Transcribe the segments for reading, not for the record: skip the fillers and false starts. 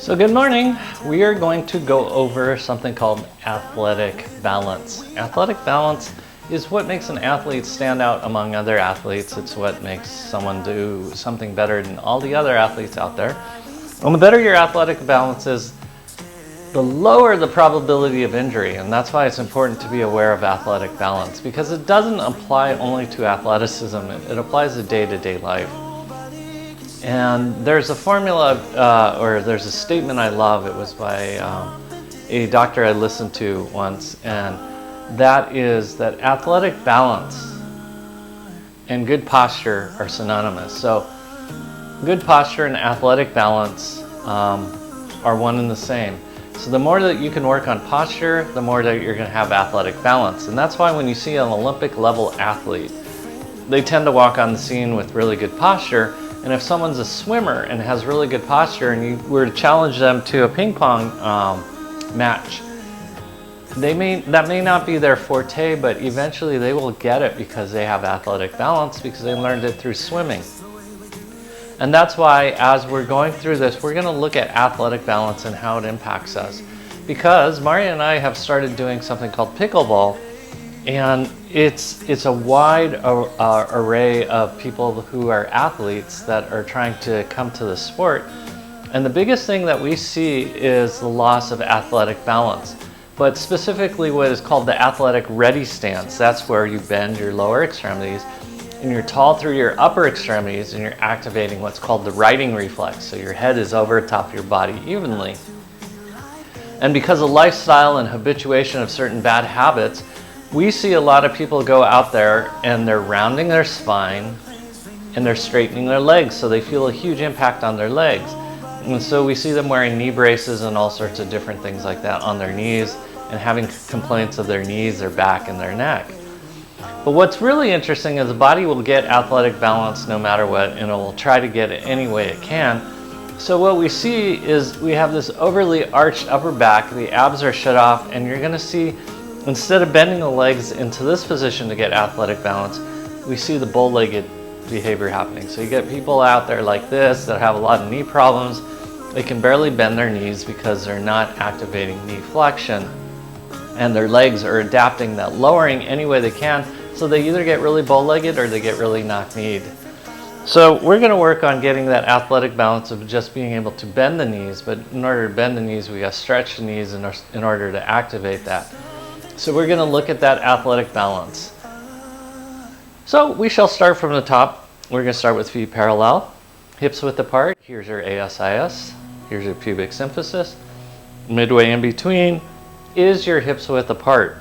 So good morning. We are going to go over something called athletic balance. Athletic balance is what makes an athlete stand out among other athletes. It's what makes someone do something better than all the other athletes out there. And the better your athletic balance is, the lower the probability of injury. And that's why it's important to be aware of athletic balance, because it doesn't apply only to athleticism. It applies to day-to-day life. And there's a formula, or there's a statement I love. It was by a doctor I listened to once, and that is that athletic balance and good posture are synonymous. So good posture and athletic balance are one and the same. So the more that you can work on posture, the more that you're going to have athletic balance. And that's why when you see an Olympic level athlete, they tend to walk on the scene with really good posture. And if someone's a swimmer and has really good posture and you were to challenge them to a ping pong match, that may not be their forte, but eventually they will get it because they have athletic balance, because they learned it through swimming. And that's why as we're going through this, we're going to look at athletic balance and how it impacts us. Because Maria and I have started doing something called pickleball, and it's a wide array of people who are athletes that are trying to come to the sport. And the biggest thing that we see is the loss of athletic balance, but specifically what is called the athletic ready stance. That's where you bend your lower extremities and you're tall through your upper extremities, and you're activating what's called the righting reflex. So your head is over top of your body evenly. And because of lifestyle and habituation of certain bad habits, we see a lot of people go out there and they're rounding their spine and they're straightening their legs, so they feel a huge impact on their legs. And so we see them wearing knee braces and all sorts of different things like that on their knees, and having complaints of their knees, their back, and their neck. But what's really interesting is the body will get athletic balance no matter what, and it will try to get it any way it can. So what we see is we have this overly arched upper back, the abs are shut off, and you're going to see, instead of bending the legs into this position to get athletic balance, we see the bow-legged behavior happening. So you get people out there like this that have a lot of knee problems. They can barely bend their knees because they're not activating knee flexion, and their legs are adapting that lowering any way they can. So they either get really bow-legged or they get really knock-kneed. So we're going to work on getting that athletic balance of just being able to bend the knees, but in order to bend the knees, we got to stretch the knees in order to activate that. So we're going to look at that athletic balance. So we shall start from the top. We're going to start with feet parallel, hips width apart. Here's your ASIS. Here's your pubic symphysis. Midway in between is your hips width apart.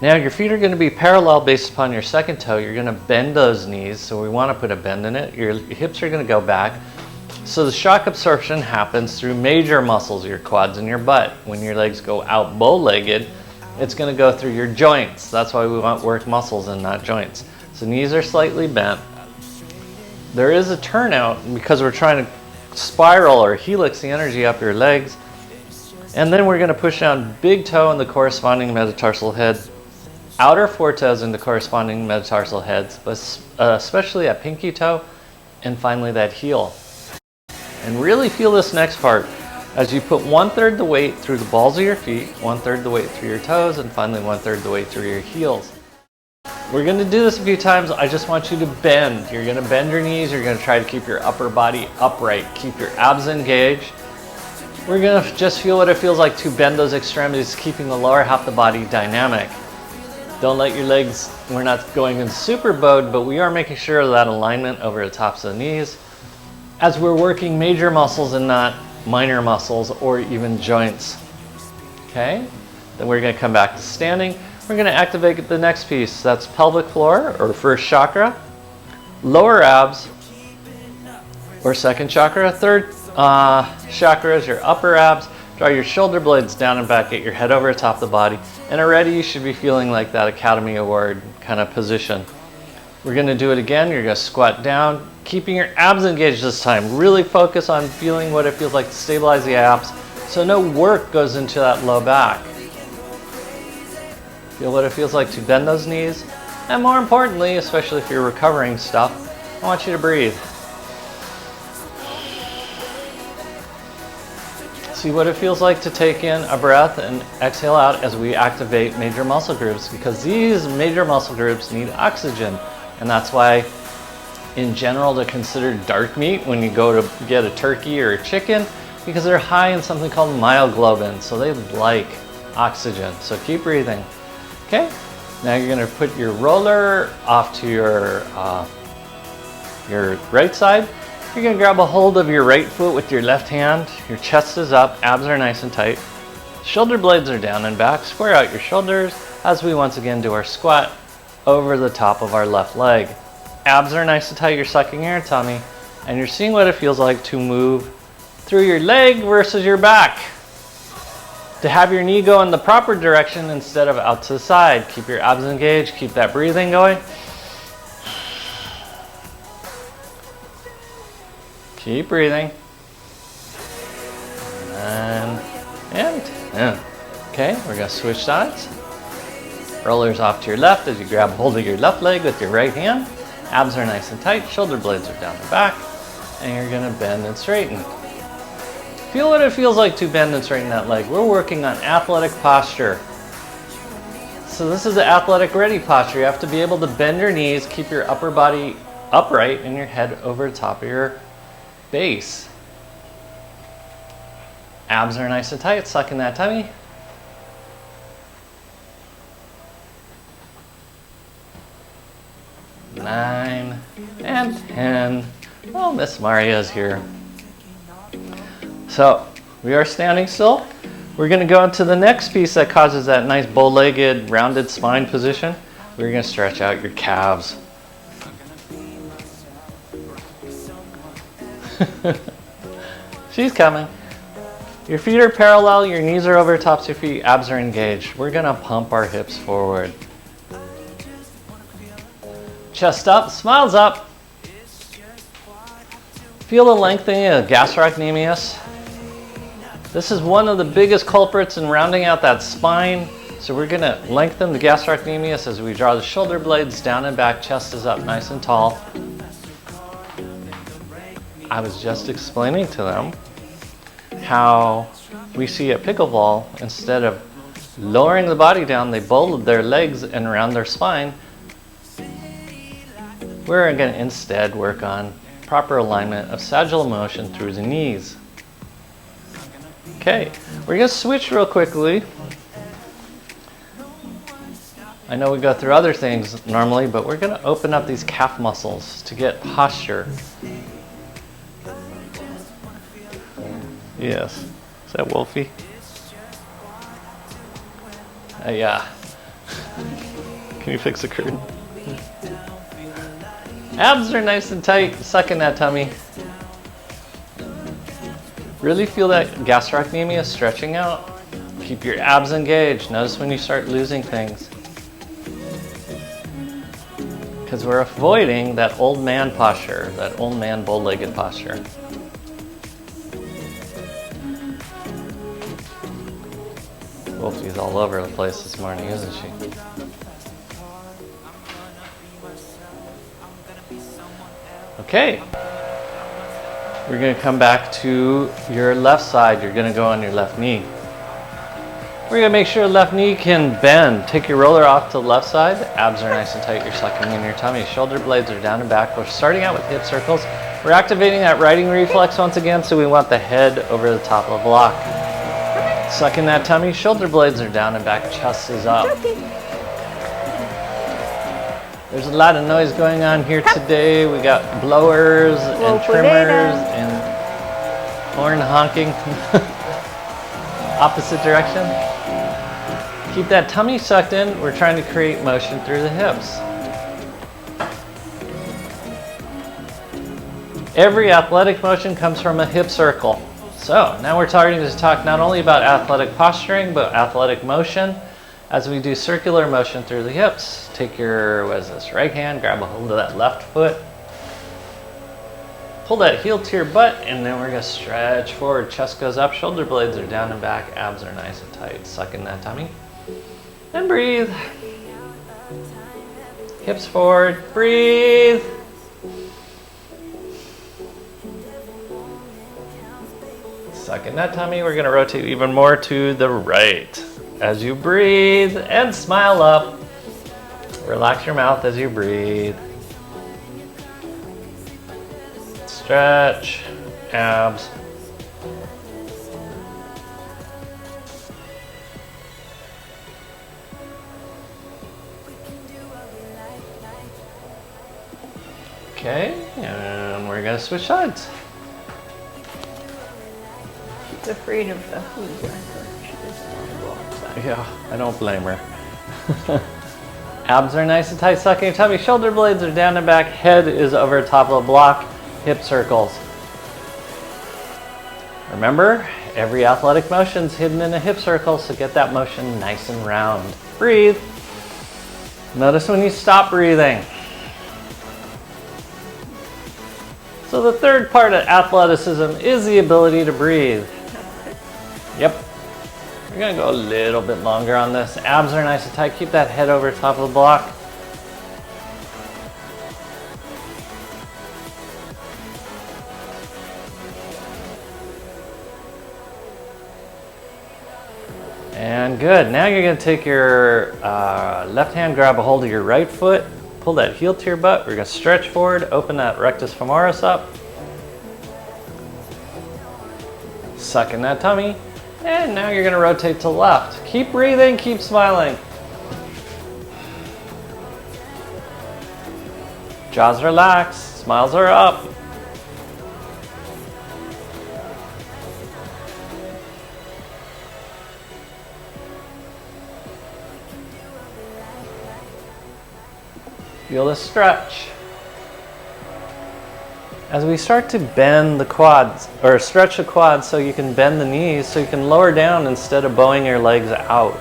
Now your feet are going to be parallel based upon your second toe. You're going to bend those knees, so we want to put a bend in it. Your hips are going to go back. So the shock absorption happens through major muscles, your quads and your butt. When your legs go out bow-legged, it's going to go through your joints. That's why we want work muscles and not joints. So knees are slightly bent. There is a turnout because we're trying to spiral or helix the energy up your legs. And then we're going to push down big toe in the corresponding metatarsal head, outer foretoes into corresponding metatarsal heads, but especially that pinky toe, and finally that heel. And really feel this next part as you put 1/3 the weight through the balls of your feet, 1/3 the weight through your toes, and finally 1/3 the weight through your heels. We're going to do this a few times. I just want you to bend. You're going to bend your knees. You're going to try to keep your upper body upright. Keep your abs engaged. We're going to just feel what it feels like to bend those extremities, keeping the lower half of the body dynamic. Don't let your legs, we're not going in super bowed, but we are making sure of that alignment over the tops of the knees as we're working major muscles and not minor muscles or even joints. Okay, then we're going to come back to standing. We're going to activate the next piece. That's pelvic floor or first chakra, lower abs or second chakra. Third chakra is your upper abs. Draw your shoulder blades down and back, get your head over the top of the body, and already you should be feeling like that Academy Award kind of position. We're going to do it again. You're going to squat down, keeping your abs engaged this time. Really focus on feeling what it feels like to stabilize the abs so no work goes into that low back. Feel what it feels like to bend those knees. And more importantly, especially if you're recovering stuff, I want you to breathe. See what it feels like to take in a breath and exhale out as we activate major muscle groups, because these major muscle groups need oxygen. And that's why in general they're considered dark meat when you go to get a turkey or a chicken, because they're high in something called myoglobin, so they like oxygen. So keep breathing. Okay, now you're going to put your roller off to your right side. You're going to grab a hold of your right foot with your left hand. Your chest is up, abs are nice and tight. Shoulder blades are down and back. Square out your shoulders as we once again do our squat over the top of our left leg. Abs are nice and tight, you're sucking your tummy, and you're seeing what it feels like to move through your leg versus your back. To have your knee go in the proper direction instead of out to the side. Keep your abs engaged, keep that breathing going. Keep breathing. And. Okay, we're gonna switch sides. Rollers off to your left as you grab hold of your left leg with your right hand. Abs are nice and tight, shoulder blades are down the back, and you're gonna bend and straighten. Feel what it feels like to bend and straighten that leg. We're working on athletic posture. So this is the athletic ready posture. You have to be able to bend your knees, keep your upper body upright, and your head over the top of your base. Abs are nice and tight, sucking that tummy. Nine and 10. Oh, Miss Maria's here. So we are standing still. We're going to go into the next piece that causes that nice bow-legged, rounded spine position. We're going to stretch out your calves. She's coming. Your feet are parallel, your knees are over tops of your feet, abs are engaged. We're going to pump our hips forward. Chest up, smiles up. Feel the lengthening of gastrocnemius. This is one of the biggest culprits in rounding out that spine. So we're going to lengthen the gastrocnemius as we draw the shoulder blades down and back, chest is up nice and tall. I was just explaining to them how we see at pickleball, instead of lowering the body down, they bowl their legs and around their spine. We're going to instead work on proper alignment of sagittal motion through the knees. Okay, we're going to switch real quickly. I know we go through other things normally, but we're going to open up these calf muscles to get posture. Yes. Is that Wolfie? Yeah. Can you fix the curtain? Abs are nice and tight, sucking that tummy. Really feel that gastrocnemius stretching out. Keep your abs engaged. Notice when you start losing things. Because we're avoiding that old man posture, that old man bow-legged posture. Wolfie's all over the place this morning, isn't she? Okay. We're going to come back to your left side. You're going to go on your left knee. We're going to make sure the left knee can bend. Take your roller off to the left side. Abs are nice and tight. You're sucking in your tummy. Shoulder blades are down and back. We're starting out with hip circles. We're activating that riding reflex once again, so we want the head over the top of the block. Sucking that tummy. Shoulder blades are down and back. Chest is up. There's a lot of noise going on here today. We got blowers and trimmers and horn honking opposite direction. Keep that tummy sucked in. We're trying to create motion through the hips. Every athletic motion comes from a hip circle. So now we're starting to talk not only about athletic posturing, but athletic motion. As we do circular motion through the hips, take your, what is this, right hand, grab a hold of that left foot. Pull that heel to your butt, and then we're gonna stretch forward. Chest goes up, shoulder blades are down and back, abs are nice and tight. Suck in that tummy. And breathe. Hips forward, breathe. Suck in that tummy. We're gonna rotate even more to the right. As you breathe and smile up. Relax your mouth as you breathe. Stretch, abs. Okay, and we're gonna switch sides. She's afraid of the hooves. I thought she doesn't want to go outside. Yeah, I don't blame her. Abs are nice and tight, sucking your tummy. Shoulder blades are down and back. Head is over top of the block. Hip circles. Remember, every athletic motion is hidden in a hip circle, so get that motion nice and round. Breathe. Notice when you stop breathing. So the third part of athleticism is the ability to breathe. Yep. We're gonna go a little bit longer on this. Abs are nice and tight. Keep that head over top of the block. And good. Now you're gonna take your left hand, grab a hold of your right foot, pull that heel to your butt. We're gonna stretch forward, open that rectus femoris up. Suck in that tummy. And now you're gonna rotate to the left. Keep breathing, keep smiling. Jaws relaxed, smiles are up. Feel the stretch. As we start to bend the quads, or stretch the quads so you can bend the knees, so you can lower down instead of bowing your legs out.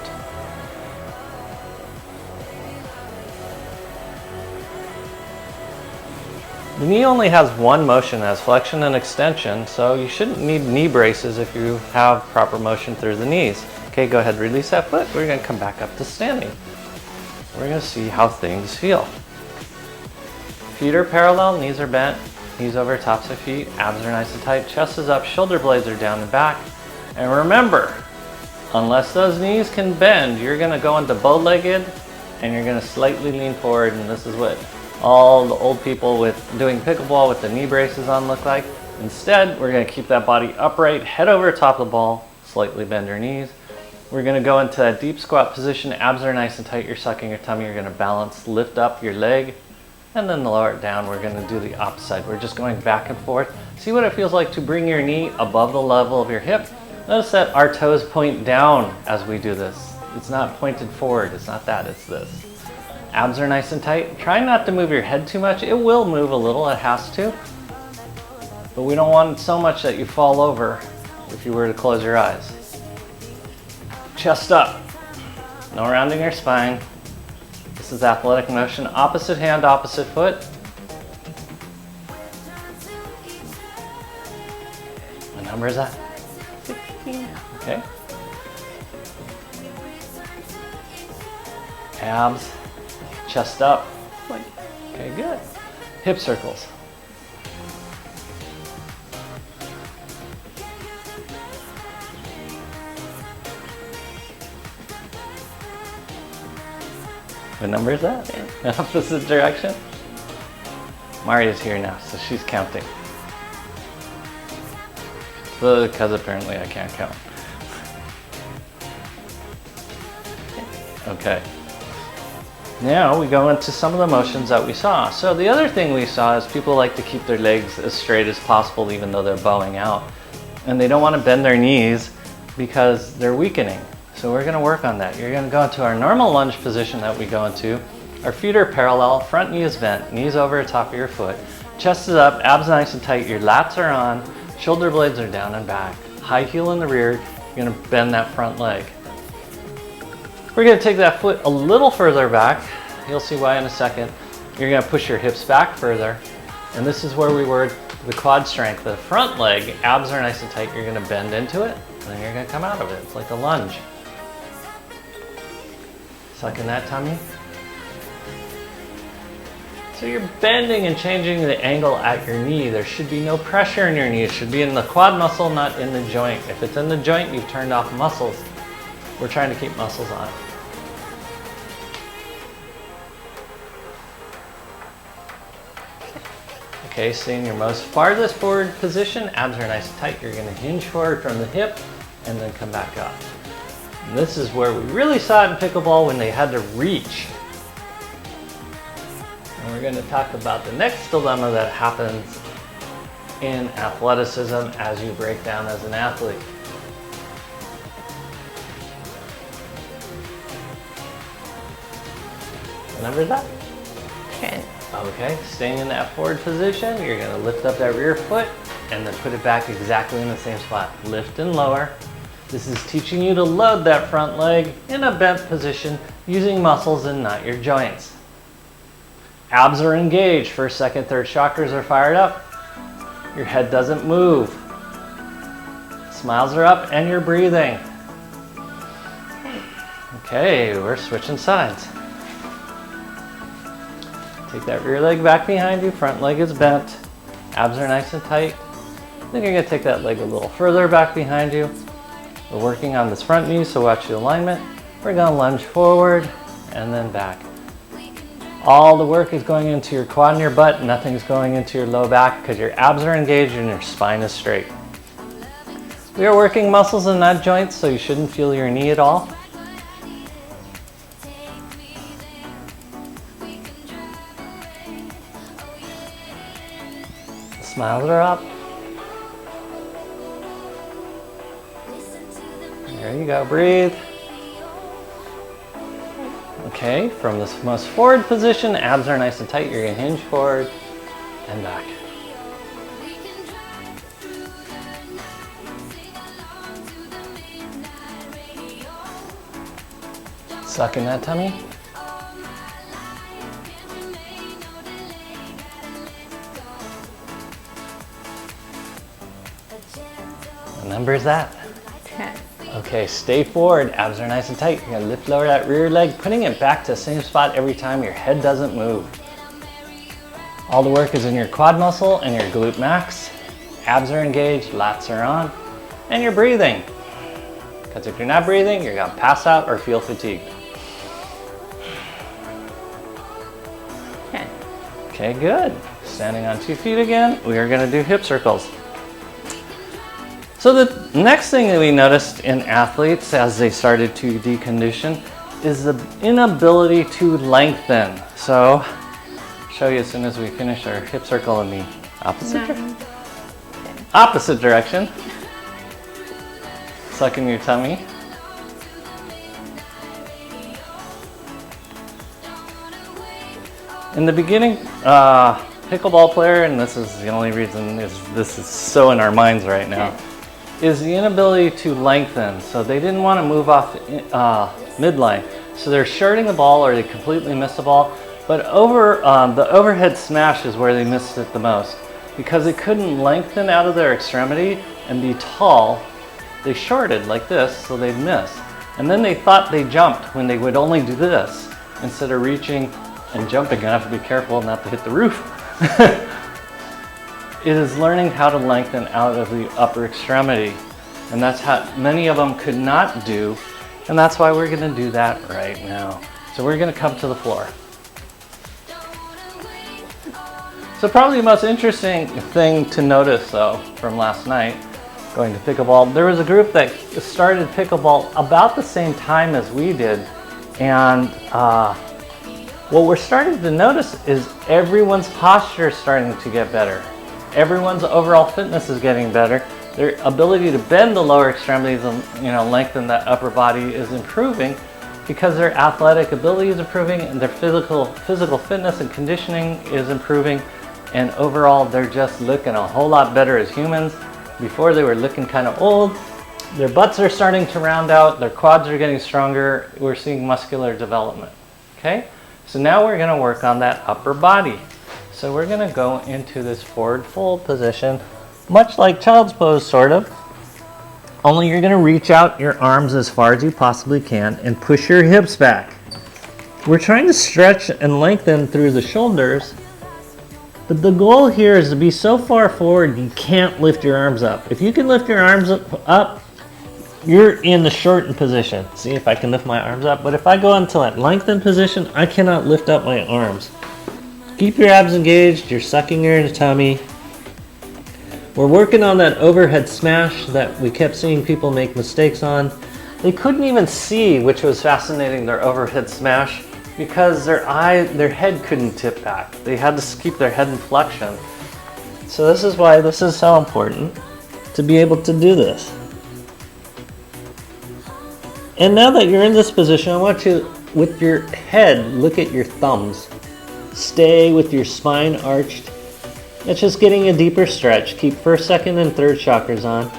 The knee only has one motion, as flexion and extension, so you shouldn't need knee braces if you have proper motion through the knees. Okay, go ahead, release that foot. We're gonna come back up to standing. We're gonna see how things feel. Feet are parallel, knees are bent. Knees over tops of feet, abs are nice and tight, chest is up, shoulder blades are down and back. And remember, unless those knees can bend, you're gonna go into bow-legged and you're gonna slightly lean forward, and this is what all the old people with doing pickleball with the knee braces on look like. Instead, we're gonna keep that body upright, head over top of the ball, slightly bend your knees. We're gonna go into that deep squat position, abs are nice and tight, you're sucking your tummy, you're gonna balance, lift up your leg, and then lower it down. We're gonna do the opposite side. We're just going back and forth. See what it feels like to bring your knee above the level of your hip. Notice that our toes point down as we do this. It's not pointed forward, it's not that, it's this. Abs are nice and tight. Try not to move your head too much. It will move a little, it has to. But we don't want it so much that you fall over if you were to close your eyes. Chest up. No rounding your spine. This is athletic motion. Opposite hand, opposite foot. What number is that? 16. Okay. Abs, chest up. 20. Okay, good. Hip circles. What number is that? Yeah. Opposite direction? Maria's here now, so she's counting. Because apparently I can't count. Okay. Now we go into some of the motions that we saw. So the other thing we saw is people like to keep their legs as straight as possible even though they're bowing out. And they don't want to bend their knees because they're weakening. So we're gonna work on that. You're gonna go into our normal lunge position that we go into. Our feet are parallel, front knee is bent, knees over the top of your foot. Chest is up, abs nice and tight, your lats are on, shoulder blades are down and back. High heel in the rear, you're gonna bend that front leg. We're gonna take that foot a little further back. You'll see why in a second. You're gonna push your hips back further. And this is where we work the quad strength. The front leg, abs are nice and tight, you're gonna bend into it, and then you're gonna come out of it. It's like a lunge. Suck in that tummy. So you're bending and changing the angle at your knee. There should be no pressure in your knee. It should be in the quad muscle, not in the joint. If it's in the joint, you've turned off muscles. We're trying to keep muscles on. Okay, stay in your most farthest forward position. Abs are nice and tight. You're gonna hinge forward from the hip and then come back up. And this is where we really saw it in pickleball when they had to reach. And we're gonna talk about the next dilemma that happens in athleticism as you break down as an athlete. Remember that? 10. Okay, staying in that forward position, you're gonna lift up that rear foot and then put it back exactly in the same spot. Lift and lower. This is teaching you to load that front leg in a bent position using muscles and not your joints. Abs are engaged. First, second, third chakras are fired up. Your head doesn't move. Smiles are up and you're breathing. Okay, we're switching sides. Take that rear leg back behind you, front leg is bent. Abs are nice and tight. Then you're gonna take that leg a little further back behind you. We're working on this front knee, so watch the alignment. We're gonna lunge forward and then back. All the work is going into your quad and your butt, nothing's going into your low back because your abs are engaged and your spine is straight. We are working muscles and not joints, so you shouldn't feel your knee at all. Smiles are up. There you go, breathe. Okay, from this most forward position, abs are nice and tight. You're gonna hinge forward and back. Suck in that tummy. What number is that? 10. Okay, stay forward. Abs are nice and tight. You're gonna lift lower that rear leg, putting it back to the same spot every time. Your head doesn't move. All the work is in your quad muscle and your glute max. Abs are engaged, lats are on, and you're breathing. Because if you're not breathing, you're gonna pass out or feel fatigued. 10. Okay, good. Standing on 2 feet again, we are gonna do hip circles. So the next thing that we noticed in athletes as they started to decondition is the inability to lengthen. So I'll show you as soon as we finish our hip circle in the opposite direction. Suck in your tummy. In the beginning, pickleball player, and this is the only reason this is so in our minds right now, is the inability to lengthen. So they didn't want to move off midline. So they're shorting the ball or they completely miss the ball. But the overhead smash is where they missed it the most. Because they couldn't lengthen out of their extremity and be tall, they shorted like this so they'd miss. And then they thought they jumped when they would only do this instead of reaching and jumping. I have to be careful not to hit the roof. It is learning how to lengthen out of the upper extremity. And that's how many of them could not do. And that's why we're gonna do that right now. So we're gonna come to the floor. So probably the most interesting thing to notice though from last night, going to pickleball, there was a group that started pickleball about the same time as we did. And what we're starting to notice is everyone's posture is starting to get better. Everyone's overall fitness is getting better. Their ability to bend the lower extremities and lengthen that upper body is improving because their athletic ability is improving and their physical fitness and conditioning is improving. And overall, they're just looking a whole lot better as humans. Before they were looking kind of old. Their butts are starting to round out. Their quads are getting stronger. We're seeing muscular development. Okay, so now we're going to work on that upper body. So we're going to go into this forward fold position, much like child's pose, sort of. Only you're going to reach out your arms as far as you possibly can and push your hips back. We're trying to stretch and lengthen through the shoulders But the goal here is to be so far forward you can't lift your arms up. If you can lift your arms up, you're in the shortened position. See if I can lift my arms up. But if I go into that lengthened position, I cannot lift up my arms. Keep your abs engaged. You're sucking your tummy. We're working on that overhead smash that we kept seeing people make mistakes on. They couldn't even see, which was fascinating, their overhead smash, because their head couldn't tip back. They had to keep their head in flexion. So this is why this is so important to be able to do this. And now that you're in this position, I want you, with your head, look at your thumbs. Stay with your spine arched. It's just getting a deeper stretch. Keep first, second, and third chakras on.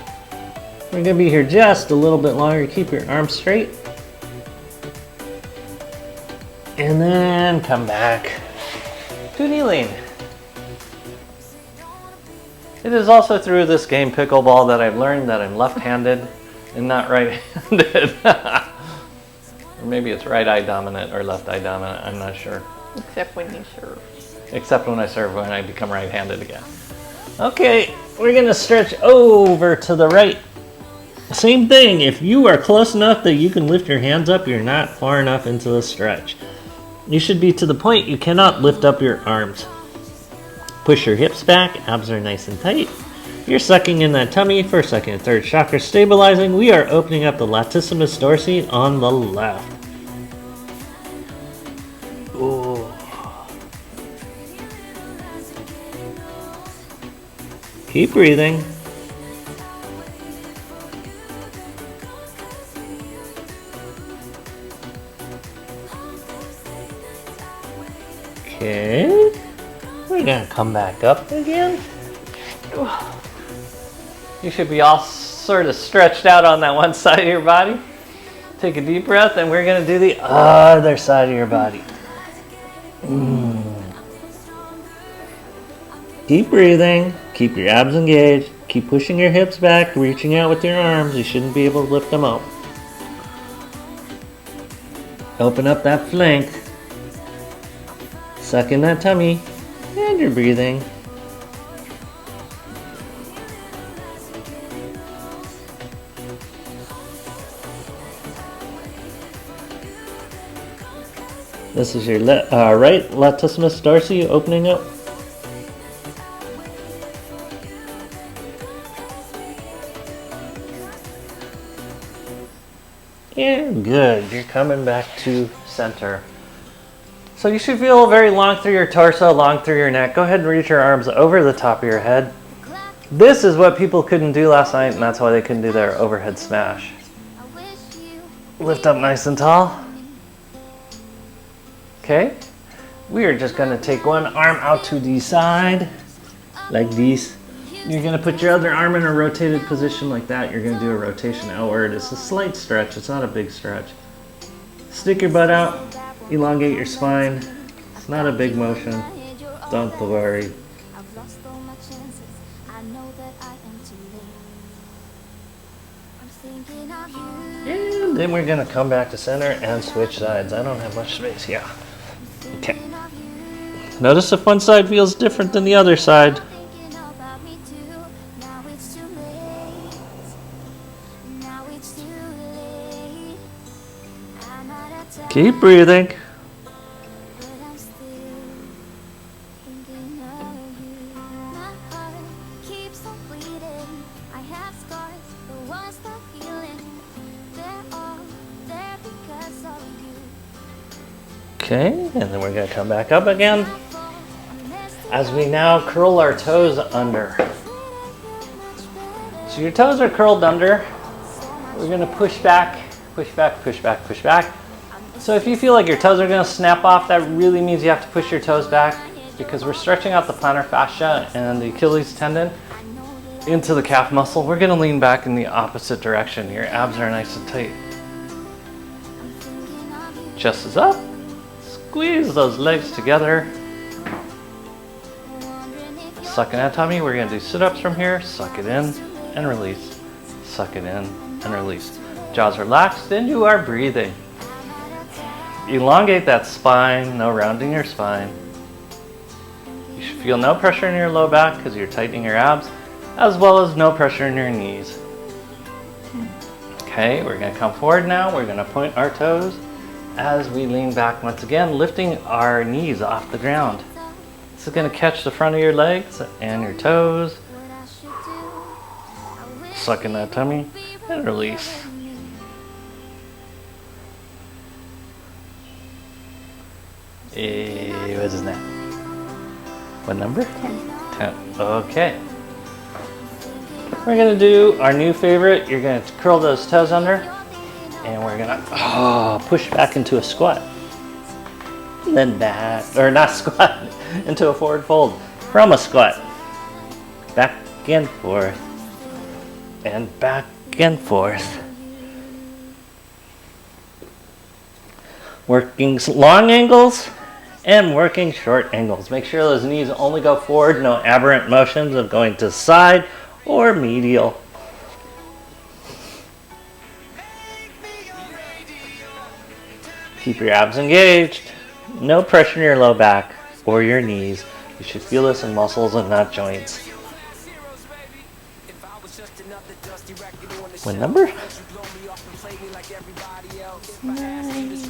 We're gonna be here just a little bit longer. Keep your arms straight. And then come back to kneeling. It is also through this game pickleball that I've learned that I'm left-handed and not right-handed. Or maybe it's right eye dominant or left eye dominant, I'm not sure. Except when you serve. Except when I serve, when I become right-handed again. Okay, we're gonna stretch over to the right. Same thing, if you are close enough that you can lift your hands up, you're not far enough into the stretch. You should be to the point you cannot lift up your arms. Push your hips back, abs are nice and tight. You're sucking in that tummy, first, second, and third chakra stabilizing. We are opening up the latissimus dorsi on the left. Ooh. Keep breathing. Okay, we're gonna come back up again. You should be all sort of stretched out on that one side of your body. Take a deep breath, and we're gonna do the other side of your body. Keep breathing, keep your abs engaged, keep pushing your hips back, reaching out with your arms. You shouldn't be able to lift them up. Open up that flank. Suck in that tummy, and you're breathing. This is your right latissimus dorsi opening up. And good, you're coming back to center. So you should feel very long through your torso, long through your neck. Go ahead and reach your arms over the top of your head. This is what people couldn't do last night, and that's why they couldn't do their overhead smash. Lift up nice and tall. Okay, we are just gonna take one arm out to the side, like this. You're gonna put your other arm in a rotated position like that. You're gonna do a rotation outward. It's a slight stretch, it's not a big stretch. Stick your butt out. Elongate your spine. It's not a big motion. Don't worry. And then we're gonna come back to center and switch sides. I don't have much space. Yeah. Okay. Notice if one side feels different than the other side. Keep breathing. Okay, and then we're going to come back up again as we now curl our toes under. So your toes are curled under. We're going to push back, push back, push back, push back. So if you feel like your toes are going to snap off, that really means you have to push your toes back because we're stretching out the plantar fascia and the Achilles tendon into the calf muscle. We're going to lean back in the opposite direction. Your abs are nice and tight. Chest is up. Squeeze those legs together. Suck in that tummy. We're going to do sit-ups from here. Suck it in and release. Suck it in and release. Jaws relaxed and you are breathing. Elongate that spine. No rounding your spine. You should feel no pressure in your low back because you're tightening your abs, as well as no pressure in your knees. Okay, we're going to come forward now. We're going to point our toes as we lean back once again, lifting our knees off the ground. This is going to catch the front of your legs and your toes. Suck in that tummy and release. What is that? What number? 10. 10. Okay. We're going to do our new favorite. You're going to curl those toes under, and we're going to push back into a squat. And then back, or not squat, into a forward fold from a squat. Back and forth. And back and forth. Working long angles and working short angles. Make sure those knees only go forward, no aberrant motions of going to side or medial. Keep your abs engaged. No pressure in your low back or your knees. You should feel this in muscles and not joints. What number? 9.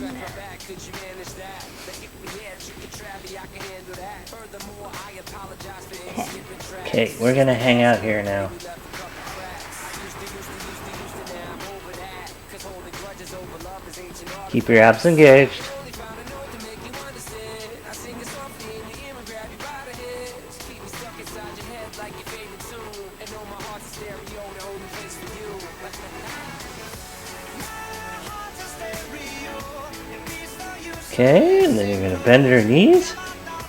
Okay, we're gonna hang out here now. Keep your abs engaged. Okay, and then you're going to bend your knees.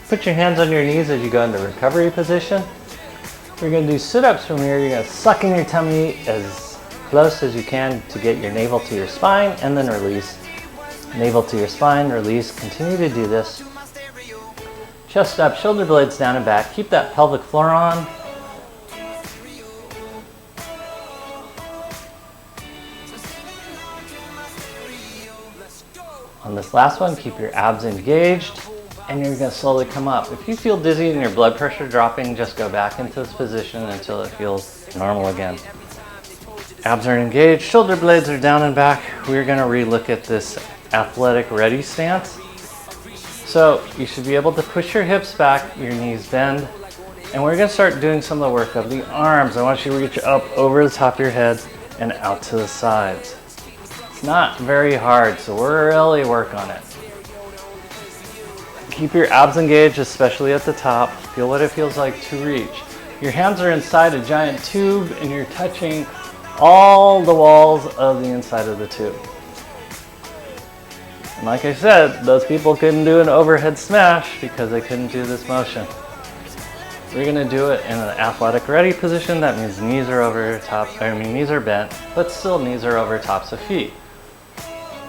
Put your hands on your knees as you go into recovery position. We're going to do sit-ups from here. You're going to suck in your tummy as close as you can to get your navel to your spine, and then release. Navel to your spine, release. Continue to do this. Chest up, shoulder blades down and back. Keep that pelvic floor on. On this last one, keep your abs engaged, and you're going to slowly come up. If you feel dizzy and your blood pressure dropping, just go back into this position until it feels normal again. Abs are engaged, shoulder blades are down and back. We're going to re-look at this athletic ready stance. So you should be able to push your hips back, your knees bend, and we're going to start doing some of the work of the arms. I want you to reach up over the top of your head and out to the sides. Not very hard, so we're really work on it. Keep your abs engaged, especially at the top. Feel what it feels like to reach. Your hands are inside a giant tube and you're touching all the walls of the inside of the tube. And like I said, those people couldn't do an overhead smash because they couldn't do this motion. We're going to do it in an athletic ready position. That means knees are over knees are bent, but still knees are over tops of feet.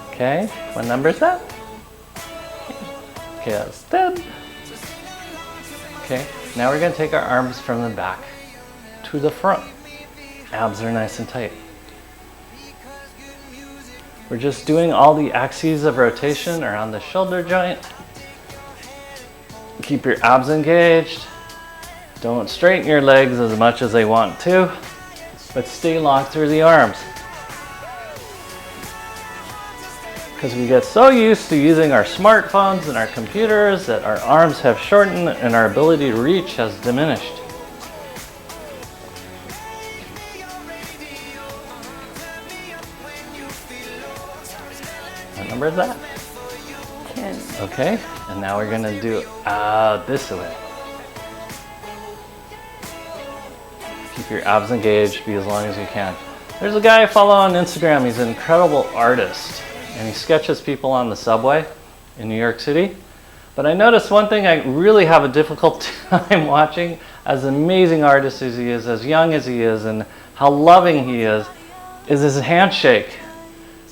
Okay, what number is that? Okay, that's 10. Okay, now we're going to take our arms from the back to the front. Abs are nice and tight. We're just doing all the axes of rotation around the shoulder joint. Keep your abs engaged. Don't straighten your legs as much as they want to, but stay long through the arms. Because we get so used to using our smartphones and our computers that our arms have shortened and our ability to reach has diminished. What number is that? 10. Okay, and now we're going to do this way. Keep your abs engaged, be as long as you can. There's a guy I follow on Instagram. He's an incredible artist, and he sketches people on the subway in New York City. But I noticed one thing I really have a difficult time watching, as amazing artist as he is, as young as he is, and how loving he is his handshake.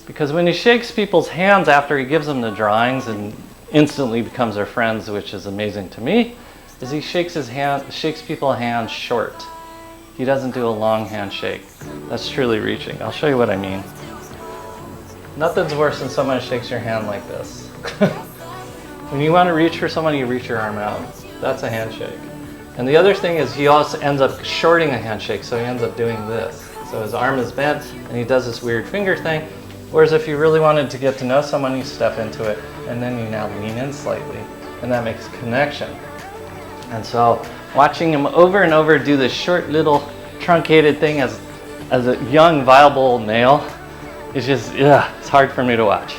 Because when he shakes people's hands after he gives them the drawings and instantly becomes their friends, which is amazing to me, is he shakes people's hands short. He doesn't do a long handshake. That's truly reaching. I'll show you what I mean. Nothing's worse than someone shakes your hand like this. When you want to reach for someone, you reach your arm out. That's a handshake. And the other thing is he also ends up shorting a handshake, so he ends up doing this. So his arm is bent and he does this weird finger thing. Whereas if you really wanted to get to know someone, you step into it and then you now lean in slightly, and that makes connection. And so watching him over and over do this short little truncated thing as a young viable male is just, it's hard for me to watch.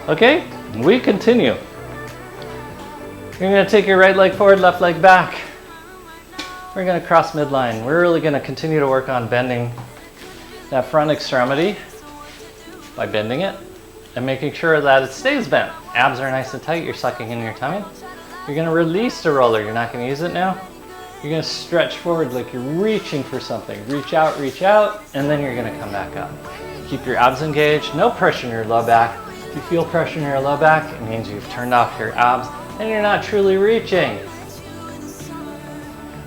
Okay, we continue. You're gonna take your right leg forward, left leg back. We're gonna cross midline. We're really gonna continue to work on bending that front extremity by bending it and making sure that it stays bent. Abs are nice and tight, you're sucking in your tummy. You're gonna release the roller, you're not gonna use it now. You're gonna stretch forward like you're reaching for something. Reach out, and then you're gonna come back up. Keep your abs engaged, no pressure in your low back. If you feel pressure in your low back, it means you've turned off your abs and you're not truly reaching.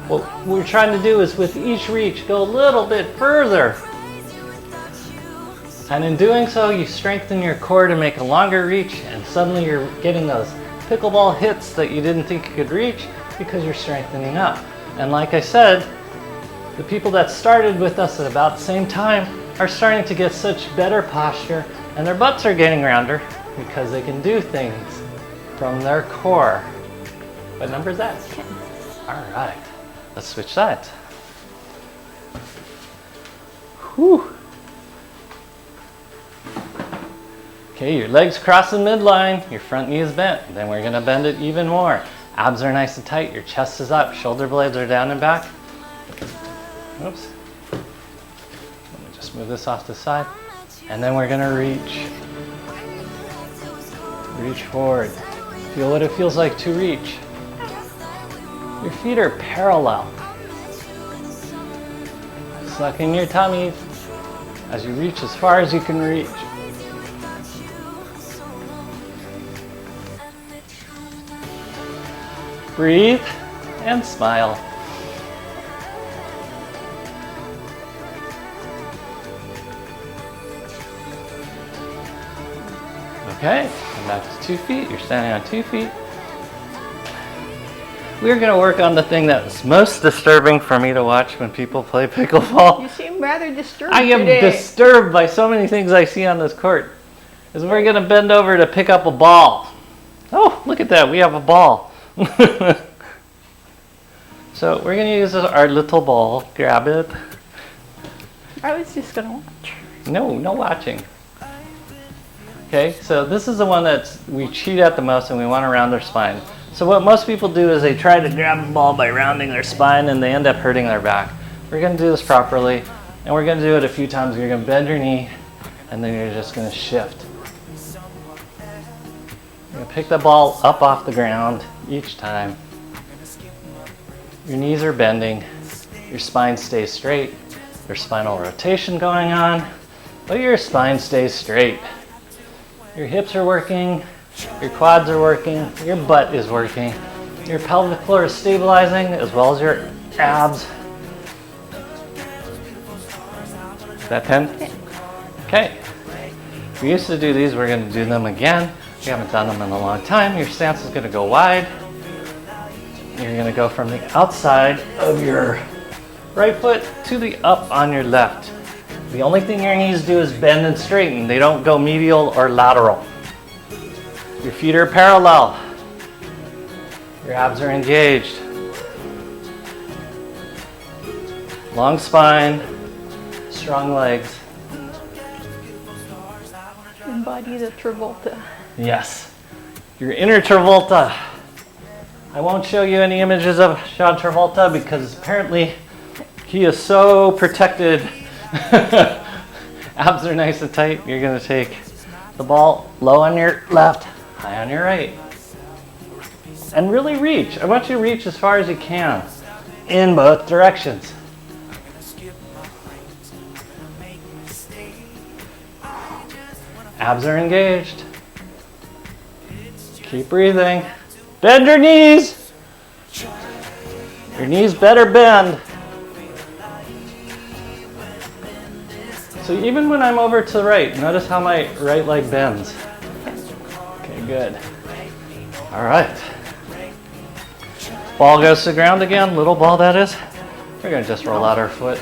What we're trying to do is with each reach, go a little bit further. And in doing so, you strengthen your core to make a longer reach, and suddenly you're getting those pickleball hits that you didn't think you could reach because you're strengthening up. And like I said, the people that started with us at about the same time are starting to get such better posture, and their butts are getting rounder because they can do things from their core. What number is that? 10. All right, let's switch sides. Whew. Okay, your legs crossing midline, your front knee is bent. Then we're gonna bend it even more. Abs are nice and tight, your chest is up, shoulder blades are down and back. Oops. Let me just move this off to the side. And then we're gonna reach. Reach forward. Feel what it feels like to reach. Your feet are parallel. Suck in your tummy as you reach as far as you can reach. Breathe and smile. Okay, come back to 2 feet. You're standing on 2 feet. We're going to work on the thing that's most disturbing for me to watch when people play pickleball. You seem rather disturbed I am today. disturbed by so many things I see on this court. Is we're going to bend over to pick up a ball. Oh, look at that. We have a ball. So we're going to use our little ball. Grab it. I was just going to watch. No watching. Okay, so this is the one that we cheat at the most and we want to round their spine. So what most people do is they try to grab the ball by rounding their spine and they end up hurting their back. We're going to do this properly, and we're going to do it a few times. You're going to bend your knee and then you're just going to shift. You're going to pick the ball up off the ground each time. Your knees are bending, your spine stays straight, there's spinal rotation going on, but your spine stays straight. Your hips are working, your quads are working, your butt is working, your pelvic floor is stabilizing as well as your abs. Is that 10? Okay. We used to do these, we're going to do them again. We haven't done them in a long time. Your stance is going to go wide. You're going to go from the outside of your right foot to the up on your left. The only thing your knees do is bend and straighten. They don't go medial or lateral. Your feet are parallel. Your abs are engaged. Long spine, strong legs. Embody the Travolta. Yes, your inner Travolta. I won't show you any images of John Travolta because apparently he is so protected. Abs are nice and tight. You're going to take the ball low on your left, high on your right. And really reach. I want you to reach as far as you can in both directions. Abs are engaged. Keep breathing. Bend your knees. Your knees better bend. So even when I'm over to the right, notice how my right leg bends. Okay, good. All right. Ball goes to the ground again, little ball that is. We're gonna just roll out our foot.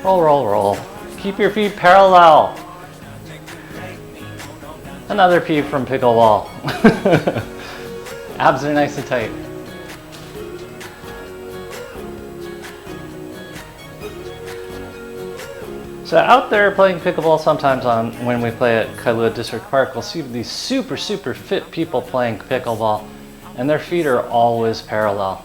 Roll, roll, roll. Keep your feet parallel. Another P from pickleball. Abs are nice and tight. So out there playing pickleball, sometimes when we play at Kailua District Park, we'll see these super fit people playing pickleball, and their feet are always parallel.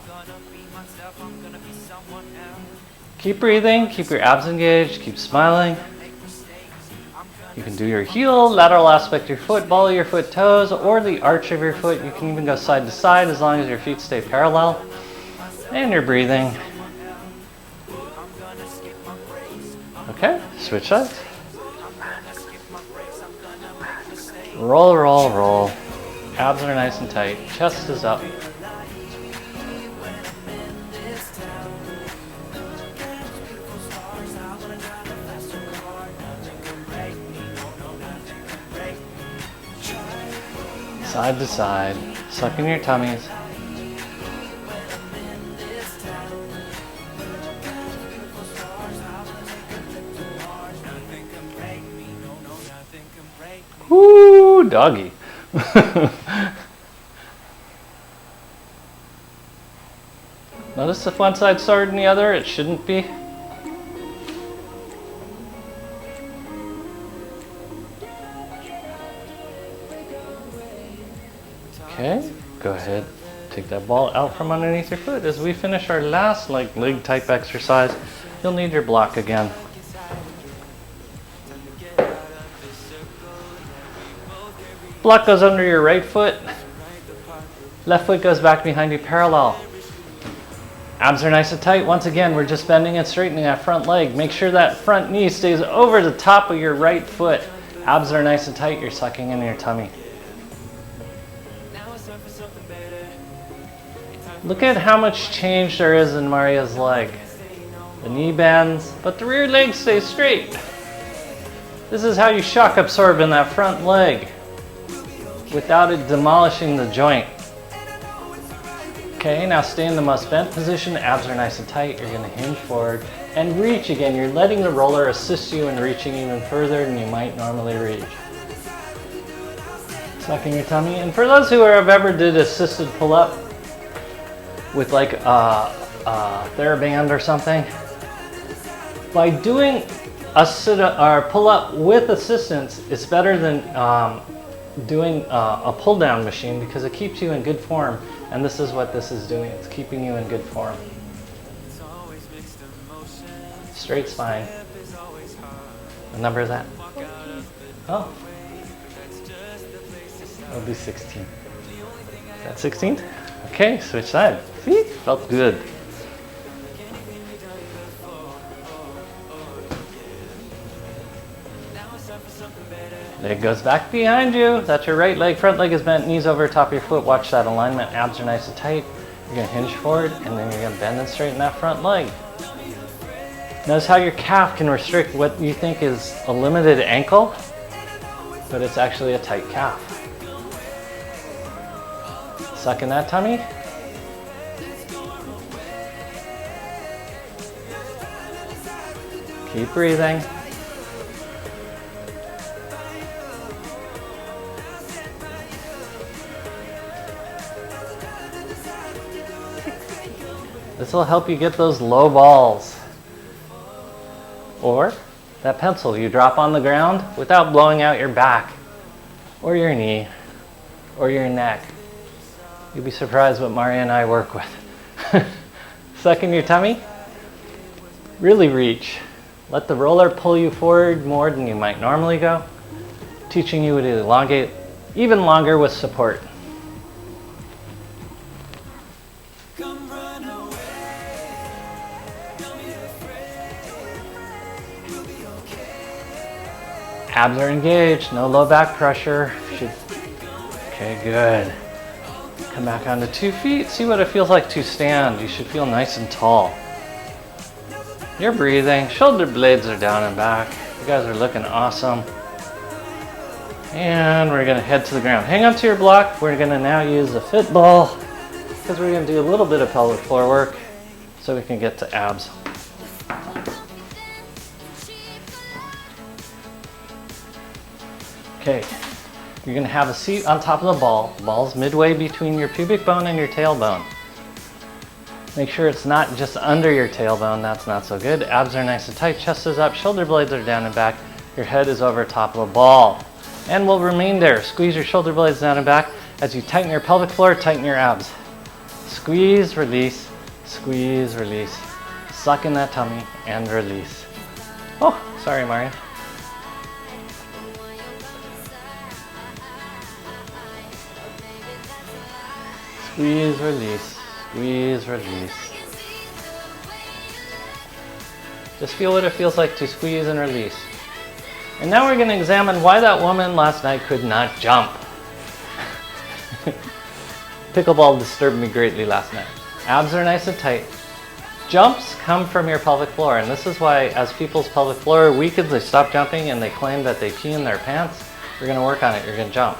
Keep breathing, keep your abs engaged, keep smiling. You can do your heel, lateral aspect of your foot, ball of your foot, toes, or the arch of your foot. You can even go side to side as long as your feet stay parallel. And you're breathing. Okay, switch sides. Roll, roll, roll. Abs are nice and tight. Chest is up. Side to side, suck in your tummies. Woo, doggy. Notice if one side's harder than the other, it shouldn't be. Okay, go ahead, take that ball out from underneath your foot. As we finish our last leg type exercise, you'll need your block again. Block goes under your right foot. Left foot goes back behind you parallel. Abs are nice and tight. Once again, we're just bending and straightening that front leg. Make sure that front knee stays over the top of your right foot. Abs are nice and tight. You're sucking in your tummy. Look at how much change there is in Maria's leg. The knee bends, but the rear leg stays straight. This is how you shock absorb in that front leg without it demolishing the joint. Okay, now stay in the most bent position. Abs are nice and tight. You're gonna hinge forward and reach again. You're letting the roller assist you in reaching even further than you might normally reach. Sucking your tummy. And for those who have ever did assisted pull-up with like a TheraBand or something, by doing a pull-up with assistance, it's better than doing a pull-down machine because it keeps you in good form. And this is what this is doing. It's keeping you in good form. Straight spine. What number is that? 14. Oh. I'll do 16. Is that 16? Okay, switch side. See? Felt good. Leg goes back behind you. That's your right leg. Front leg is bent, knees over top of your foot. Watch that alignment. Abs are nice and tight. You're going to hinge forward, and then you're going to bend and straighten that front leg. Notice how your calf can restrict what you think is a limited ankle, but it's actually a tight calf. Suck in that tummy. Keep breathing. This will help you get those low balls. Or that pencil you drop on the ground without blowing out your back or your knee or your neck. You'll be surprised what Maria and I work with. Suck in your tummy. Really reach. Let the roller pull you forward more than you might normally go, teaching you to elongate even longer with support. Abs are engaged, no low back pressure. Okay, good. Come back onto 2 feet. See what it feels like to stand. You should feel nice and tall. You're breathing. Shoulder blades are down and back. You guys are looking awesome. And we're gonna head to the ground. Hang on to your block. We're gonna now use a fit ball because we're gonna do a little bit of pelvic floor work so we can get to abs. Okay, you're gonna have a seat on top of the ball. The ball's midway between your pubic bone and your tailbone. Make sure it's not just under your tailbone, that's not so good. Abs are nice and tight, chest is up, shoulder blades are down and back. Your head is over top of the ball. And will remain there. Squeeze your shoulder blades down and back. As you tighten your pelvic floor, tighten your abs. Squeeze, release, squeeze, release. Suck in that tummy and release. Oh, sorry, Mario. Squeeze, release, squeeze, release. Just feel what it feels like to squeeze and release. And now we're going to examine why that woman last night could not jump. Pickleball disturbed me greatly last night. Abs are nice and tight. Jumps come from your pelvic floor, and this is why as people's pelvic floor weakens, they stop jumping and they claim that they pee in their pants. We're going to work on it. You're going to jump.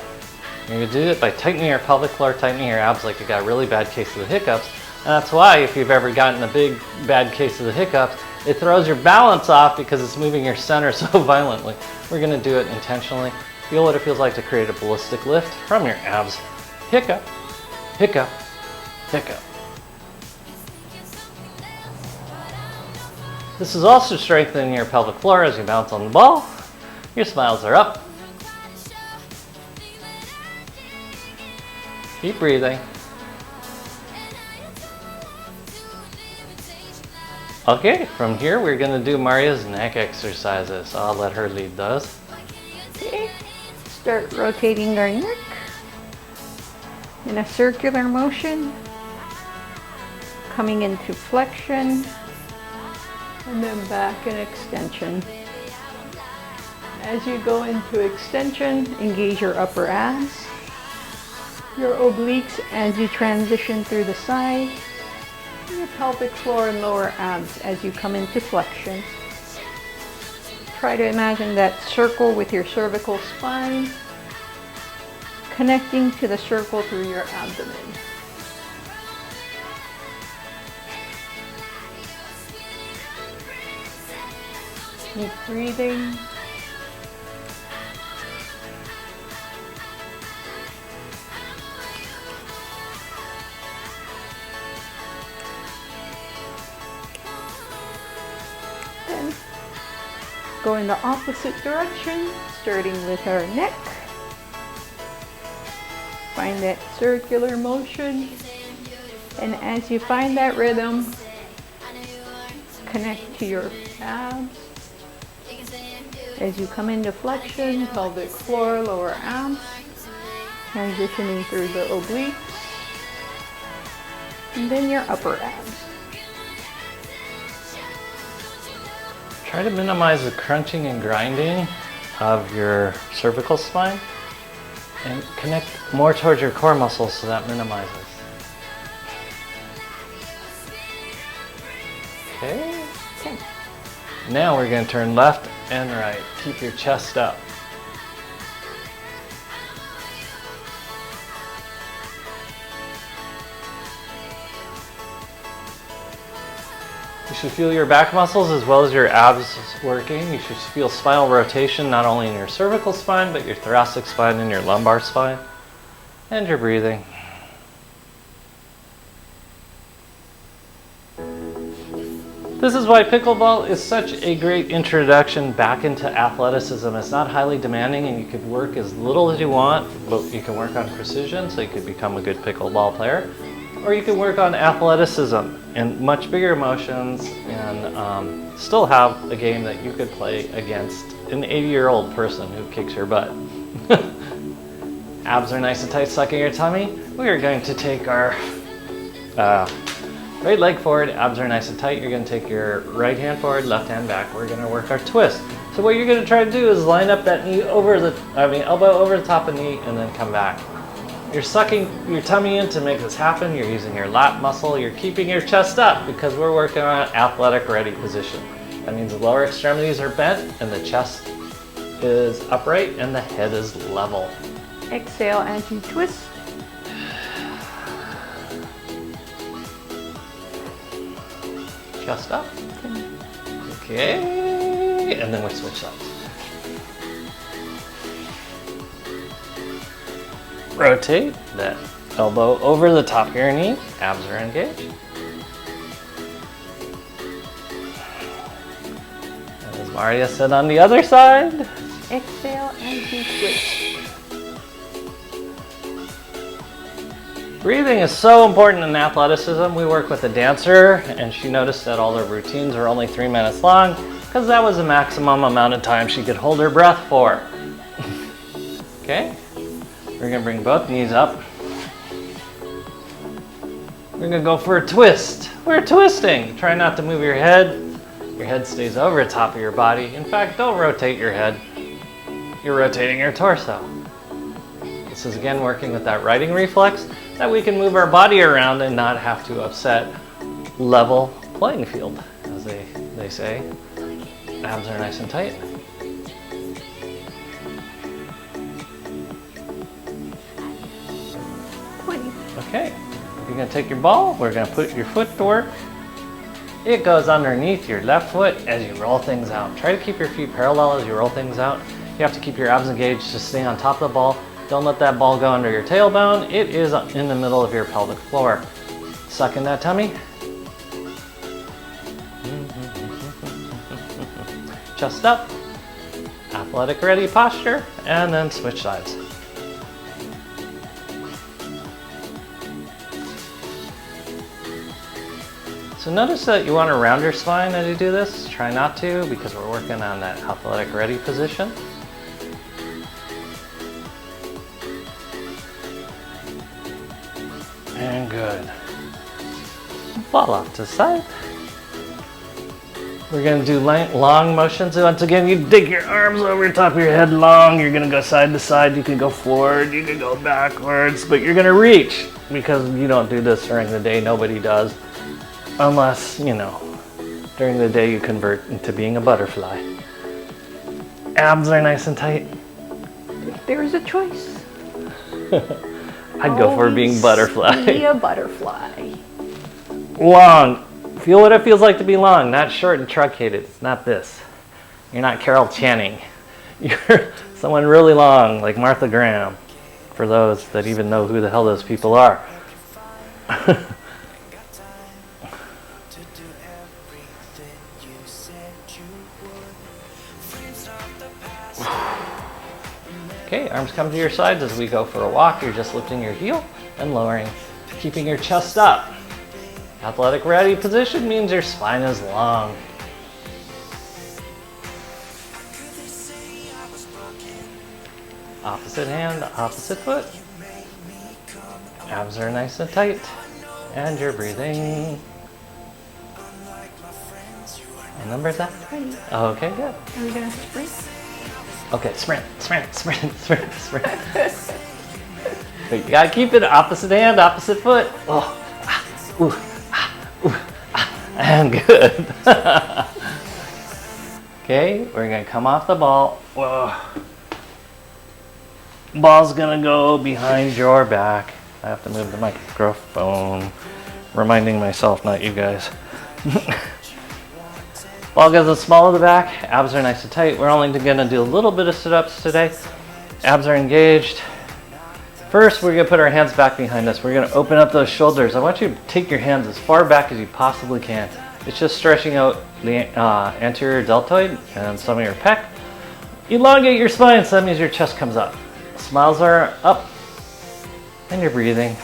You're going to do it by tightening your pelvic floor, tightening your abs like you got a really bad case of the hiccups. And that's why if you've ever gotten a big bad case of the hiccups, it throws your balance off because it's moving your center so violently. We're going to do it intentionally. Feel what it feels like to create a ballistic lift from your abs. Hiccup, hiccup, hiccup. This is also strengthening your pelvic floor as you bounce on the ball. Your smiles are up. Keep breathing. Okay, from here we're going to do Maria's neck exercises. I'll let her lead those. Okay, start rotating our neck in a circular motion, coming into flexion, and then back in extension. As you go into extension, engage your upper abs, your obliques as you transition through the side, your pelvic floor and lower abs as you come into flexion. Try to imagine that circle with your cervical spine, connecting to the circle through your abdomen. Keep breathing. Then go in the opposite direction, starting with our neck. Find that circular motion, and as you find that rhythm, connect to your abs. As you come into flexion, pelvic floor, lower abs, transitioning through the obliques, and then your upper abs. Try to minimize the crunching and grinding of your cervical spine and connect more towards your core muscles so that minimizes. Okay. Now we're going to turn left and right. Keep your chest up. You should feel your back muscles as well as your abs working. You should feel spinal rotation not only in your cervical spine, but your thoracic spine and your lumbar spine. And your breathing. This is why pickleball is such a great introduction back into athleticism. It's not highly demanding and you could work as little as you want, but you can work on precision so you could become a good pickleball player. Or you can work on athleticism and much bigger motions and still have a game that you could play against an 80-year-old person who kicks your butt. Abs are nice and tight, sucking your tummy. We are going to take our right leg forward, abs are nice and tight. You're going to take your right hand forward, left hand back. We're going to work our twist. So what you're going to try to do is line up that knee over the, elbow over the top of the knee and then come back. You're sucking your tummy in to make this happen. You're using your lat muscle. You're keeping your chest up because we're working on an athletic ready position. That means the lower extremities are bent and the chest is upright and the head is level. Exhale as you twist. Chest up. Okay, and then we switch sides. Rotate that elbow over the top of your knee. Abs are engaged. And as Maria said on the other side, Exhale as you switch. breathing is so important in athleticism. We work with a dancer, and she noticed that all their routines are only 3 minutes long because that was the maximum amount of time she could hold her breath for. Okay, we're gonna bring both knees up. We're gonna go for a twist. We're twisting. Try not to move your head. Your head stays over the top of your body. In fact, don't rotate your head. You're rotating your torso. This is again working with that righting reflex, that we can move our body around and not have to upset level playing field, as they say. Abs are nice and tight. Okay, you're gonna take your ball, we're gonna put your foot to work. It goes underneath your left foot as you roll things out. Try to keep your feet parallel as you roll things out. You have to keep your abs engaged to stay on top of the ball. Don't let that ball go under your tailbone. It is in the middle of your pelvic floor. Suck in that tummy. Chest up. Athletic ready posture. And then switch sides. So notice that you want to round your spine as you do this. Try not to, because we're working on that athletic ready position. And good. Fall off to the side. We're going to do long motions. Once again, you dig your arms over top of your head long. You're going to go side to side. You can go forward. You can go backwards. But you're going to reach, because you don't do this during the day. Nobody does. Unless, you know, during the day you convert into being a butterfly. Abs are nice and tight. There is a choice. I'd go for being butterfly. Be a butterfly. Long. Feel what it feels like to be long, not short and truncated. It's not this. You're not Carol Channing. You're someone really long, like Martha Graham, for those that even know who the hell those people are. Okay, arms come to your sides as we go for a walk. You're just lifting your heel and lowering, keeping your chest up. Athletic ready position means your spine is long. Opposite hand, opposite foot. Abs are nice and tight. And you're breathing. What number is that? Okay, good. Are we going to sprint? Okay, sprint, sprint, sprint, sprint, sprint. But you gotta keep it opposite hand, opposite foot. Oh, and good. Okay, we're gonna come off the ball. Whoa. Ball's gonna go behind your back. I have to move the microphone, reminding myself, not you guys. Ball goes as small of the back, abs are nice and tight. We're only gonna do a little bit of sit-ups today. Abs are engaged. First, we're gonna put our hands back behind us. We're gonna open up those shoulders. I want you to take your hands as far back as you possibly can. It's just stretching out the anterior deltoid and some of your pec. Elongate your spine, so that means your chest comes up. Smiles are up, and you're breathing.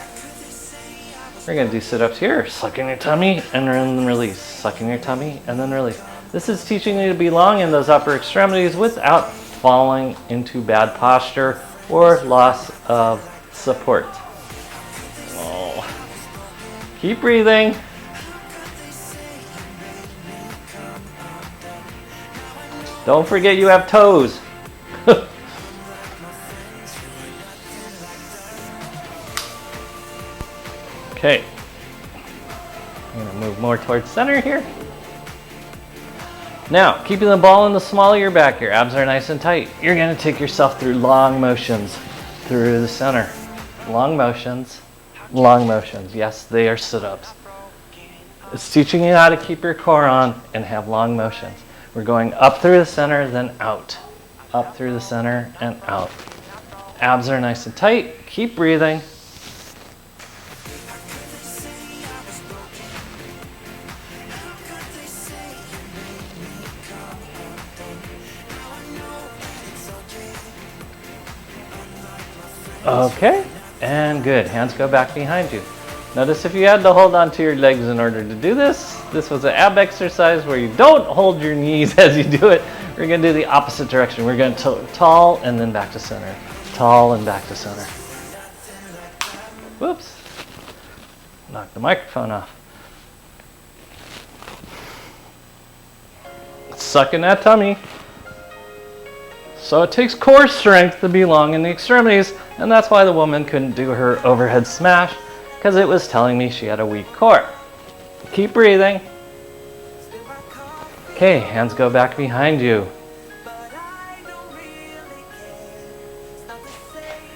We're gonna do sit-ups here. Suck in your tummy, and then release. Suck in your tummy, and then release. This is teaching you to be long in those upper extremities without falling into bad posture or loss of support. Oh. Keep breathing. Don't forget you have toes. Okay. I'm gonna move more towards center here. Now, keeping the ball in the small of your back, your abs are nice and tight. You're gonna take yourself through long motions through the center. Long motions, long motions. Yes, they are sit-ups. It's teaching you how to keep your core on and have long motions. We're going up through the center, then out. Up through the center and out. Abs are nice and tight. Keep breathing. Okay, and good. Hands go back behind you. Notice if you had to hold onto your legs in order to do this, this was an ab exercise where you don't hold your knees as you do it. We're going to do the opposite direction. We're going to tall and then back to center. Tall and back to center. Whoops. Knock the microphone off. Suck in that tummy. So it takes core strength to be long in the extremities, and that's why the woman couldn't do her overhead smash, because it was telling me she had a weak core. Keep breathing. Okay, hands go back behind you.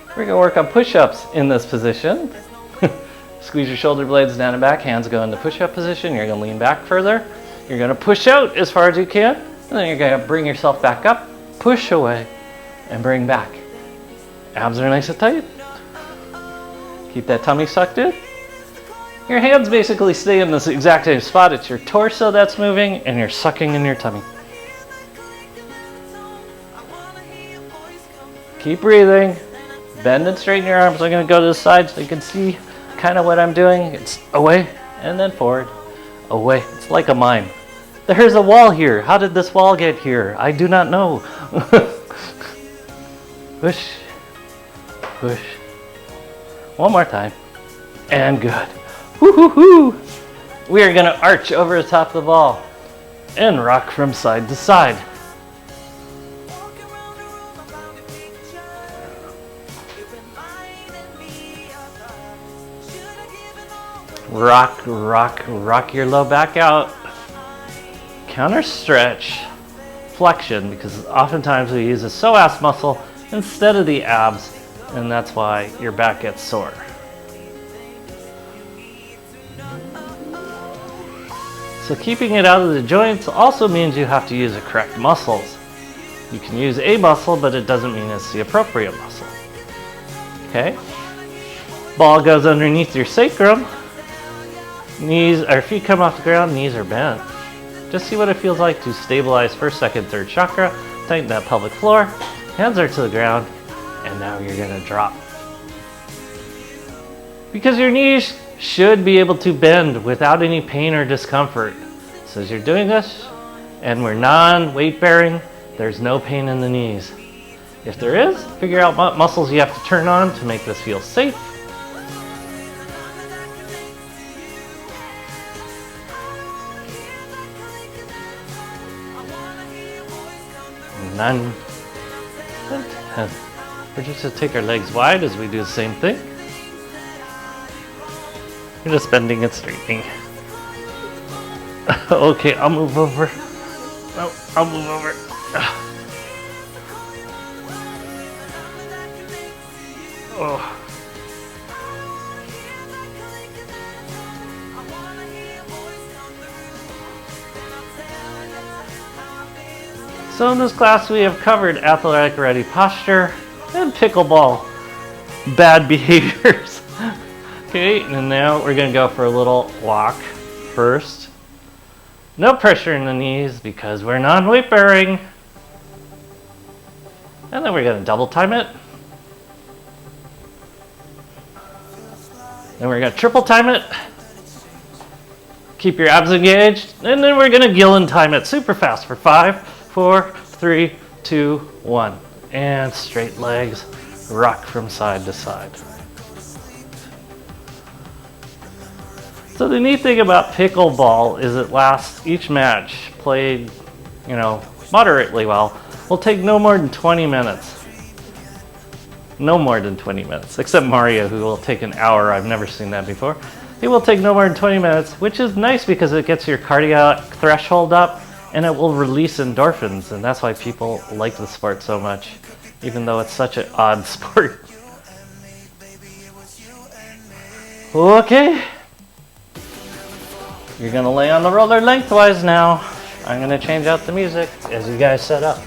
We're going to work on push-ups in this position. Squeeze your shoulder blades down and back, hands go into push-up position. You're going to lean back further. You're going to push out as far as you can, and then you're going to bring yourself back up, push away, and bring back. Abs are nice and tight. Keep that tummy sucked in. Your hands basically stay in this exact same spot. It's your torso that's moving, and you're sucking in your tummy. Keep breathing. Bend and straighten your arms. I'm going to go to the side so you can see kind of what I'm doing. It's away and then forward. Away. It's like a mime. There's a wall here. How did this wall get here? I do not know. Push. Push. One more time. And good. Woo-hoo-hoo. We are going to arch over the top of the ball and rock from side to side. Rock, rock, rock your low back out. Counter stretch, flexion, because oftentimes we use the psoas muscle instead of the abs, and that's why your back gets sore. So keeping it out of the joints also means you have to use the correct muscles. You can use a muscle, but it doesn't mean it's the appropriate muscle. Okay? Ball goes underneath your sacrum. Knees or feet come off the ground, knees are bent. Just see what it feels like to stabilize first, second, third chakra. Tighten that pelvic floor. Hands are to the ground, and now you're going to drop. Because your knees should be able to bend without any pain or discomfort. So as you're doing this, and we're non-weight bearing, there's no pain in the knees. If there is, figure out what muscles you have to turn on to make this feel safe. None. We're just going to take our legs wide as we do the same thing. We're just bending and straightening. Okay, I'll move over. No, I'll move over. Oh. So in this class we have covered athletic ready posture and pickleball bad behaviors. Okay, and now we're going to go for a little walk first. No pressure in the knees because we're non-weight bearing. And then we're going to double time it. Then we're going to triple time it. Keep your abs engaged. And then we're going to Gillen time it super fast for 5, 4, 3, 2, 1. And straight legs, rock from side to side. So the neat thing about pickleball is it lasts, each match played, moderately well, will take no more than 20 minutes. No more than 20 minutes, except Mario, who will take an hour. I've never seen that before. It will take no more than 20 minutes, which is nice because it gets your cardiac threshold up And it will release endorphins, and that's why people like the sport so much, even though it's such an odd sport. Okay. You're gonna lay on the roller lengthwise now. I'm gonna change out the music as you guys set up.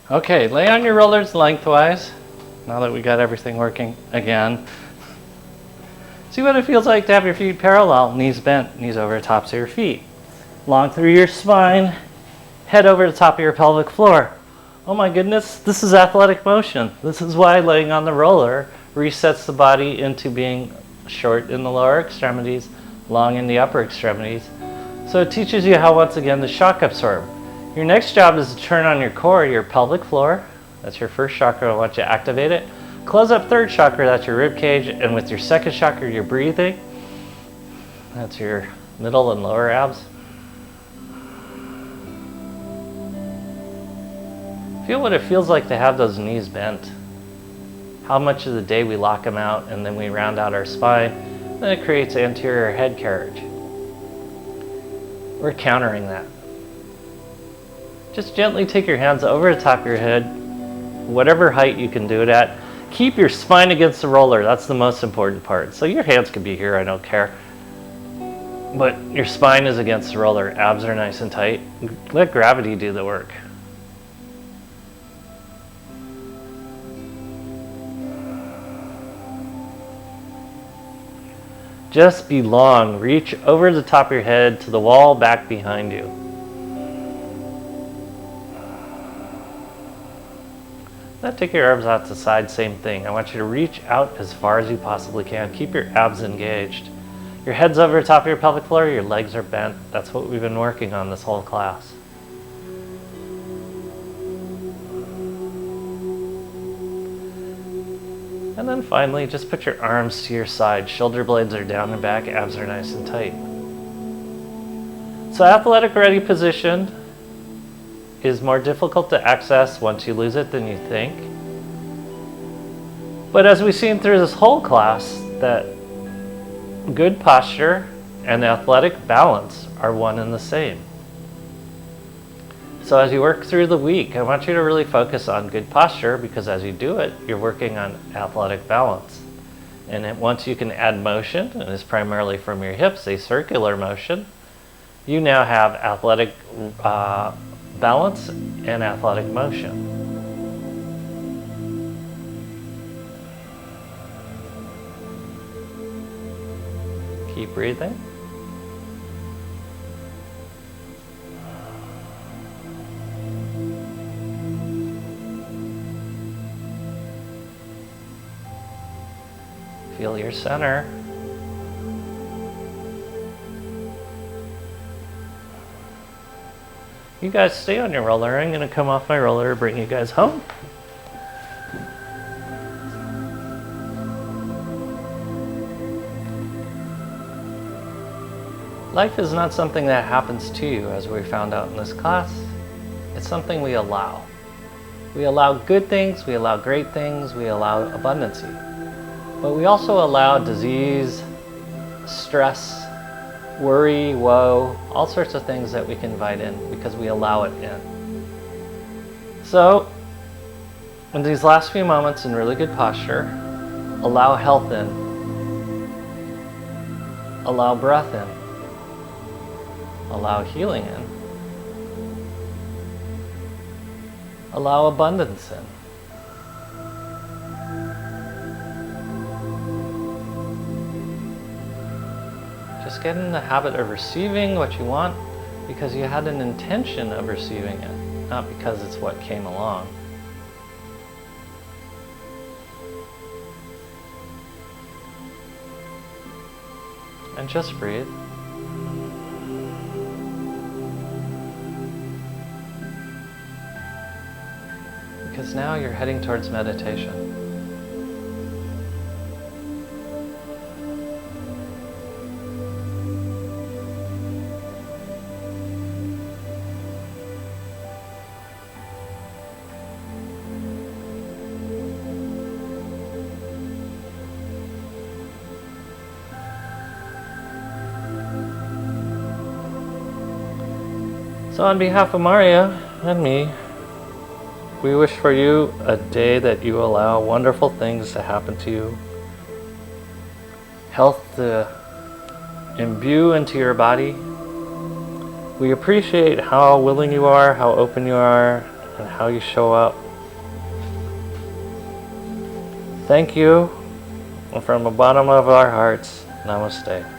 Okay, lay on your rollers lengthwise. Now that we got everything working again. See what it feels like to have your feet parallel, knees bent, knees over the tops of your feet. Long through your spine, head over the top of your pelvic floor. Oh my goodness, this is athletic motion. This is why laying on the roller resets the body into being short in the lower extremities, long in the upper extremities. So it teaches you how, once again, to shock absorb. Your next job is to turn on your core, your pelvic floor. That's your first chakra. I want you to activate it. Close up third chakra, that's your rib cage. And with your second chakra, you're breathing. That's your middle and lower abs. Feel what it feels like to have those knees bent. How much of the day we lock them out and then we round out our spine. Then it creates anterior head carriage. We're countering that. Just gently take your hands over the top of your head, whatever height you can do it at. Keep your spine against the roller. That's the most important part. So your hands could be here, I don't care. But your spine is against the roller. Abs are nice and tight. Let gravity do the work. Just be long. Reach over the top of your head to the wall back behind you. Now take your arms out to the side, same thing. I want you to reach out as far as you possibly can. Keep your abs engaged. Your head's over the top of your pelvic floor, your legs are bent. That's what we've been working on this whole class. And then finally, just put your arms to your side. Shoulder blades are down and back, abs are nice and tight. So athletic ready position is more difficult to access once you lose it than you think. But as we've seen through this whole class, that good posture and athletic balance are one and the same. So as you work through the week, I want you to really focus on good posture, because as you do it, you're working on athletic balance. And then once you can add motion, and it's primarily from your hips, a circular motion, you now have athletic balance and athletic motion. Keep breathing. Feel your center. You guys stay on your roller. I'm going to come off my roller and bring you guys home. Life is not something that happens to you, as we found out in this class. It's something we allow. We allow good things, we allow great things, we allow abundancy. But we also allow disease, stress, worry, woe, all sorts of things that we can invite in because we allow it in. So, in these last few moments in really good posture, allow health in. Allow breath in. Allow healing in. Allow abundance in. Just get in the habit of receiving what you want because you had an intention of receiving it, not because it's what came along. And just breathe. Because now you're heading towards meditation. So on behalf of Maria and me, we wish for you a day that you allow wonderful things to happen to you, health to imbue into your body. We appreciate how willing you are, how open you are, and how you show up. Thank you, and from the bottom of our hearts, namaste.